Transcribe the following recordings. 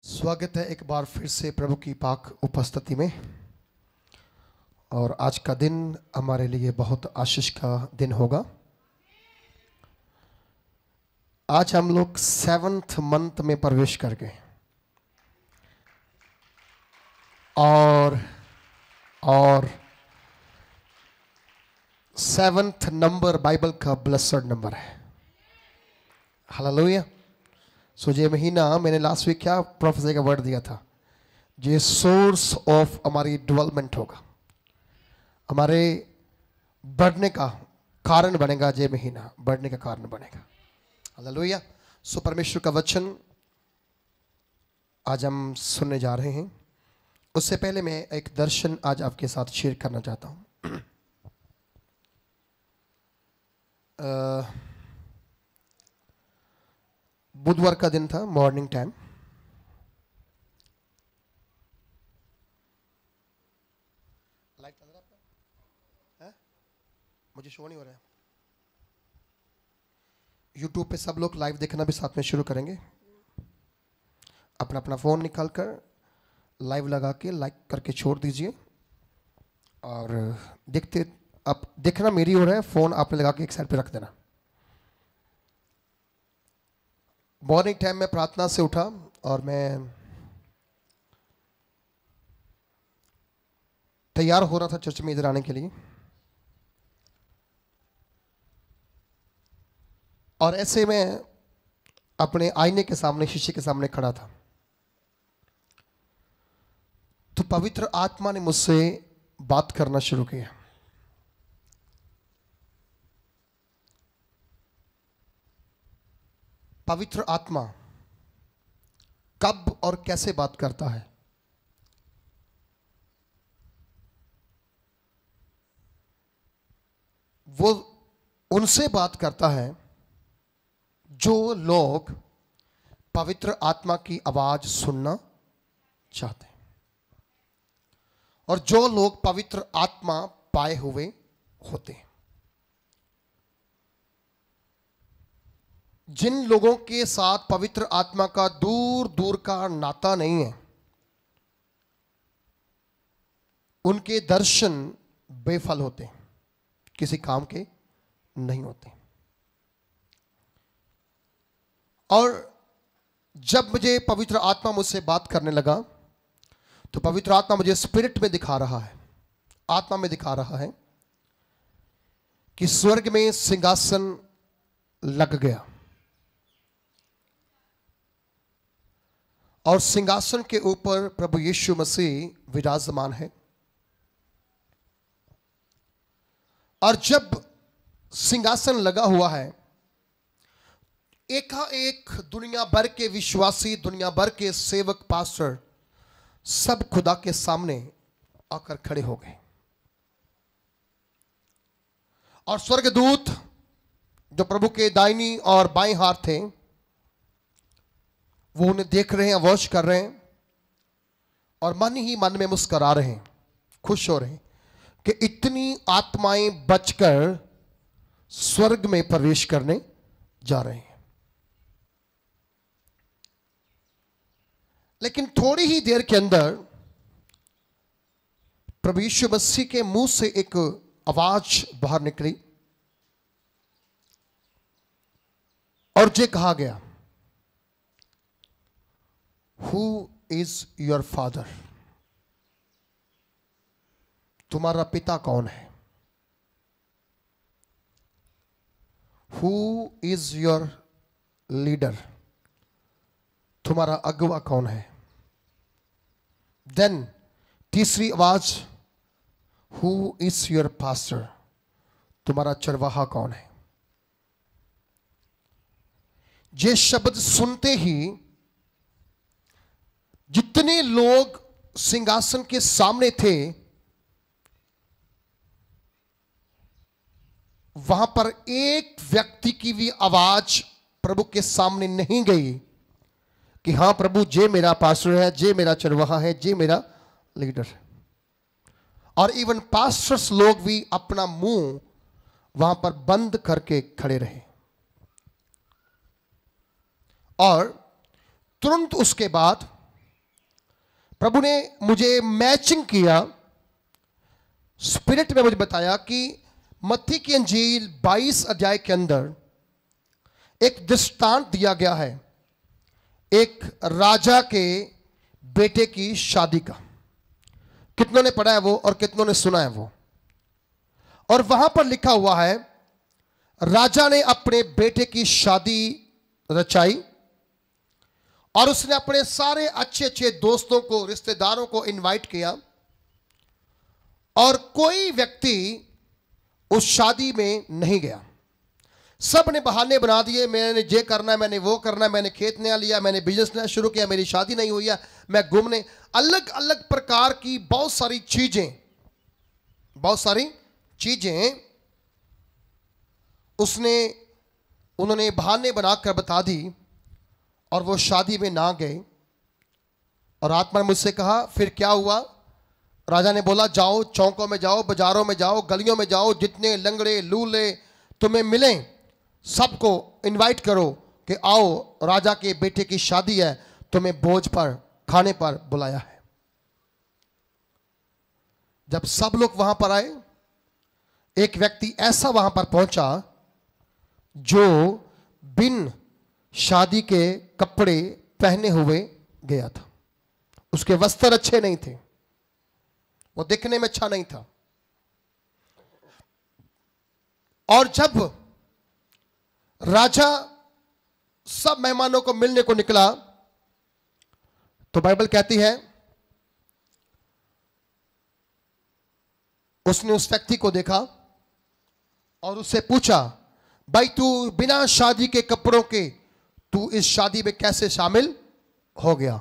स्वागत है एक बार फिर से प्रभु की पाक उपस्थिति में। और आज का दिन हमारे लिए बहुत आशीष का दिन होगा। आज हम लोग 7th मंथ में प्रवेश कर गए और 7th नंबर बाइबल का ब्लेस्ड नंबर है। हालेलुया। सो ये महीना मैंने लास्ट वीक क्या प्रोफेसी का वर्ड दिया था, ये सोर्स ऑफ हमारी डेवलपमेंट होगा, हमारे बढ़ने का कारण बनेगा। ये महीना बढ़ने का कारण बनेगा। हालेलुया। सो परमेश्वर का वचन आज हम सुनने जा रहे हैं। उससे पहले मैं एक दर्शन आज आपके साथ शेयर करना चाहता हूँ। बुधवार का दिन था, मॉर्निंग टाइम। लाइव चल रहा है आपका? मुझे शो नहीं हो रहा है। यूट्यूब पे सब लोग लाइव देखना भी साथ में शुरू करेंगे। अपना अपना फ़ोन निकाल कर लाइव लगा के लाइक करके छोड़ दीजिए और देखते आप देखना मेरी हो रहा है। फ़ोन आपने लगा के एक साइड पे रख देना। मॉर्निंग टाइम में प्रार्थना से उठा और मैं तैयार हो रहा था चर्च में इधर आने के लिए। और ऐसे में अपने आईने के सामने, शीशे के सामने खड़ा था, तो पवित्र आत्मा ने मुझसे बात करना शुरू किया। पवित्र आत्मा कब और कैसे बात करता है? वो उनसे बात करता है जो लोग पवित्र आत्मा की आवाज सुनना चाहते हैं और जो लोग पवित्र आत्मा पाए हुए होते हैं। जिन लोगों के साथ पवित्र आत्मा का दूर दूर का नाता नहीं है, उनके दर्शन बेफल होते हैं, किसी काम के नहीं होते। और जब मुझे पवित्र आत्मा मुझसे बात करने लगा तो पवित्र आत्मा मुझे स्पिरिट में दिखा रहा है, आत्मा में दिखा रहा है कि स्वर्ग में सिंहासन लग गया और सिंहासन के ऊपर प्रभु यीशु मसीह विराजमान है। और जब सिंहासन लगा हुआ है, एकाएक दुनिया भर के विश्वासी, दुनिया भर के सेवक, पास्टर सब खुदा के सामने आकर खड़े हो गए। और स्वर्गदूत जो प्रभु के दाहिनी और बाएं हाथ थे, वो उन्हें देख रहे हैं, वॉच कर रहे हैं और मन ही मन में मुस्कुरा रहे हैं, खुश हो रहे हैं कि इतनी आत्माएं बचकर स्वर्ग में प्रवेश करने जा रहे हैं। लेकिन थोड़ी ही देर के अंदर प्रभु यीशु मसीह के मुंह से एक आवाज बाहर निकली और ये कहा गया, Who is your father? तुम्हारा पिता कौन है? Who is your leader? तुम्हारा अगुवा कौन है? Then तीसरी आवाज, Who is your pastor? तुम्हारा चरवाहा कौन है? ये शब्द सुनते ही जितने लोग सिंहासन के सामने थे, वहां पर एक व्यक्ति की भी आवाज प्रभु के सामने नहीं गई कि हां प्रभु, जे मेरा पास्टर है, जे मेरा चरवाहा है, जे मेरा लीडर है। और इवन पास्टर्स लोग भी अपना मुंह वहां पर बंद करके खड़े रहे। और तुरंत उसके बाद प्रभु ने मुझे मैचिंग किया, स्पिरिट में मुझे बताया कि मत्ती की अंजील 22 अध्याय के अंदर एक दृष्टांत दिया गया है एक राजा के बेटे की शादी का। कितनों ने पढ़ा है वो और कितनों ने सुना है वो? और वहां पर लिखा हुआ है, राजा ने अपने बेटे की शादी रचाई और उसने अपने सारे अच्छे अच्छे दोस्तों को, रिश्तेदारों को इनवाइट किया और कोई व्यक्ति उस शादी में नहीं गया। सब ने बहाने बना दिए, मैंने ये करना है, मैंने वो करना है, मैंने खेत नया लिया, मैंने बिजनेस नया शुरू किया, मेरी शादी नहीं हुई है, मैं घूमने, अलग अलग प्रकार की बहुत सारी चीजें उन्होंने बहाने बनाकर बता दी और वो शादी में ना गए। और आत्मा ने मुझसे कहा, फिर क्या हुआ? राजा ने बोला, जाओ चौकों में जाओ, बाजारों में जाओ, गलियों में जाओ, जितने लंगड़े लूले तुम्हें मिलें सबको इनवाइट करो कि आओ, राजा के बेटे की शादी है, तुम्हें भोज पर, खाने पर बुलाया है। जब सब लोग वहां पर आए, एक व्यक्ति ऐसा वहां पर पहुंचा जो बिन शादी के कपड़े पहने हुए गया था। उसके वस्त्र अच्छे नहीं थे, वो दिखने में अच्छा नहीं था। और जब राजा सब मेहमानों को मिलने को निकला तो बाइबल कहती है उसने उस व्यक्ति को देखा और उससे पूछा, भाई तू बिना शादी के कपड़ों के तू इस शादी में कैसे शामिल हो गया?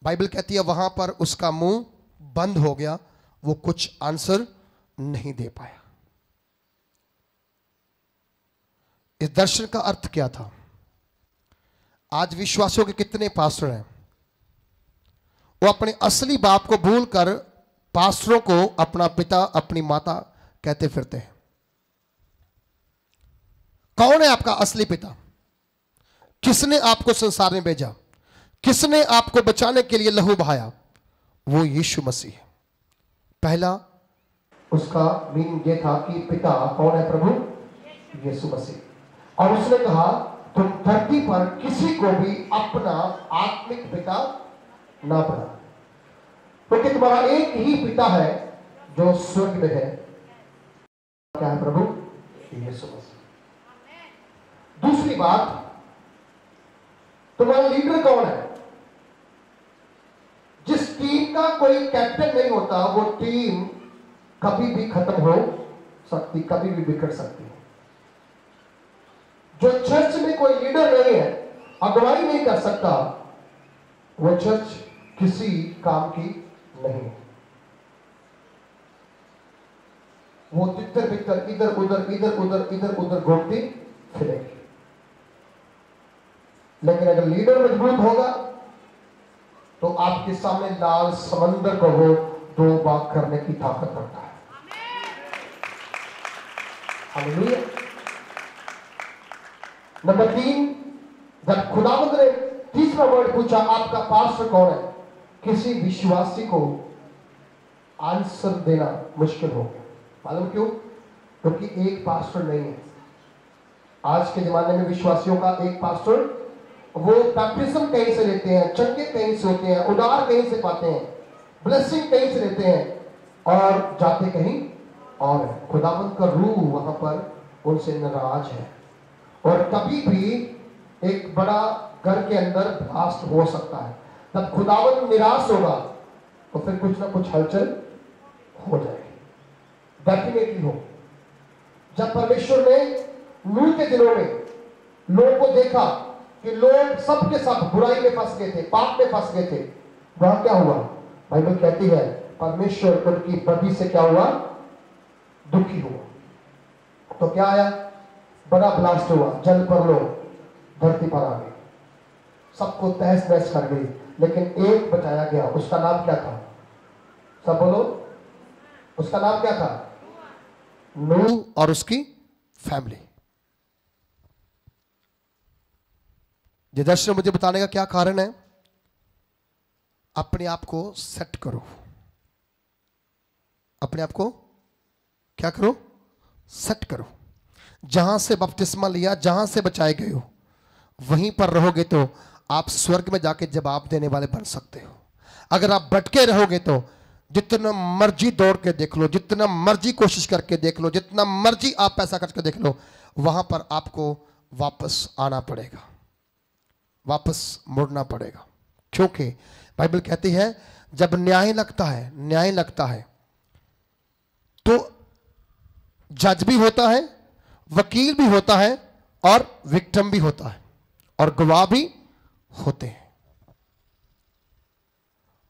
बाइबल कहती है वहां पर उसका मुंह बंद हो गया, वो कुछ आंसर नहीं दे पाया। इस दर्शन का अर्थ क्या था? आज विश्वासियों के कितने पास्टर हैं, वो अपने असली बाप को भूलकर पास्टरों को अपना पिता, अपनी माता कहते फिरते हैं। कौन है आपका असली पिता? किसने आपको संसार में भेजा? किसने आपको बचाने के लिए लहू बहाया? वो यीशु मसीह है। पहला उसका मीनिंग ये था कि पिता कौन है? प्रभु यीशु मसीह। और उसने कहा तुम धरती पर किसी को भी अपना आत्मिक पिता ना बना, क्योंकि तुम्हारा एक ही पिता है जो स्वर्ग में है। क्या है? प्रभु यीशु मसीह। दूसरी बात, तुम्हारा लीडर कौन है? जिस टीम का कोई कैप्टन नहीं होता वो टीम कभी भी खत्म हो सकती, कभी भी बिगड़ सकती है। जो चर्च में कोई लीडर नहीं है, अगुवाई नहीं कर सकता, वो चर्च किसी काम की नहीं है। वो तितर बितर इधर उधर घूमती फिरेगी। लेकिन अगर लीडर मजबूत होगा तो आपके सामने लाल समंदर को वो दो भाग करने की ताकत रखता है। हालेलुया। नंबर 3, जब खुदावंद ने तीसरा वर्ड पूछा आपका पास्टर कौन है, किसी विश्वासी को आंसर देना मुश्किल हो गया। मालूम क्यों? क्योंकि एक पास्टर नहीं है। आज के जमाने में विश्वासियों का एक पास्टर, वो बैप्टिज्म कहीं से लेते हैं, चंगे कहीं से होते हैं, उदार कहीं से पाते हैं, ब्लेसिंग कहीं से लेते हैं और जाते कहीं और है। खुदावंद का रूह वहां पर उनसे नाराज है। और कभी भी एक बड़ा घर के अंदर ब्लास्ट हो सकता है। तब खुदावंद निराश होगा तो फिर कुछ ना कुछ हलचल हो जाएगी, डेफिनेटली हो। जब परमेश्वर ने नूह के दिनों में लोगों को देखा कि लोग सब के सब बुराई में फंस गए थे, पाप में फंस गए थे, वहां क्या हुआ? बाइबल कहती है परमेश्वर उनकी बदी से क्या हुआ? दुखी हुआ। तो क्या आया? बड़ा ब्लास्ट हुआ, जल पर लो धरती पर आ गई, सबको तहस नहस कर गई। लेकिन एक बचाया गया, उसका नाम क्या था? सब बोलो, उसका नाम क्या था? नूह और उसकी फैमिली। ये दर्शन मुझे बताने का क्या कारण है? अपने आप को सेट करो, अपने आप को क्या करो, सेट करो। जहां से बपतिस्मा लिया, जहां से बचाए गए हो, वहीं पर रहोगे तो आप स्वर्ग में जाके जवाब देने वाले बन सकते हो। अगर आप भटके रहोगे तो जितना मर्जी दौड़ के देख लो, जितना मर्जी कोशिश करके देख लो, जितना मर्जी आप पैसा खर्च कर देख लो, वहां पर आपको वापस आना पड़ेगा, वापस मुड़ना पड़ेगा। क्योंकि बाइबल कहती है जब न्याय लगता है, न्याय लगता है तो जज भी होता है, वकील भी होता है, और विक्टिम भी होता है, और गवाह भी होते हैं।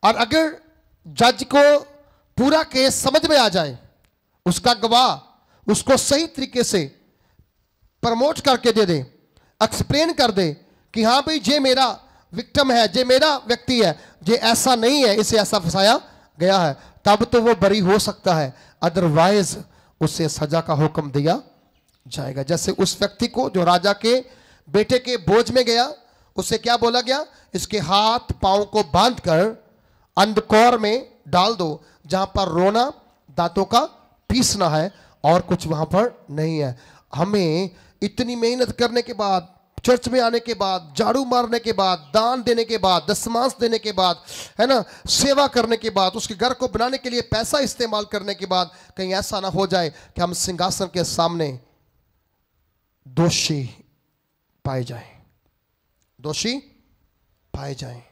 और अगर जज को पूरा केस समझ में आ जाए, उसका गवाह उसको सही तरीके से प्रमोट करके दे दे, एक्सप्लेन कर दे कि हाँ भाई ये मेरा विक्टिम है, ये मेरा व्यक्ति है, ये ऐसा नहीं है, इसे ऐसा फंसाया गया है, तब तो वो बरी हो सकता है, अदरवाइज उसे सजा का हुक्म दिया जाएगा। जैसे उस व्यक्ति को जो राजा के बेटे के बोझ में गया, उसे क्या बोला गया, इसके हाथ पांव को बांधकर अंधकौर में डाल दो, जहां पर रोना दांतों का पीसना है और कुछ वहां पर नहीं है। हमें इतनी मेहनत करने के बाद, चर्च में आने के बाद, झाड़ू मारने के बाद, दान देने के बाद, दशमांश देने के बाद, है ना, सेवा करने के बाद, उसके घर को बनाने के लिए पैसा इस्तेमाल करने के बाद, कहीं ऐसा ना हो जाए कि हम सिंहासन के सामने दोषी पाए जाएं, दोषी पाए जाएं।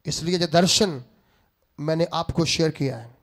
इसलिए जो दर्शन मैंने आपको शेयर किया है,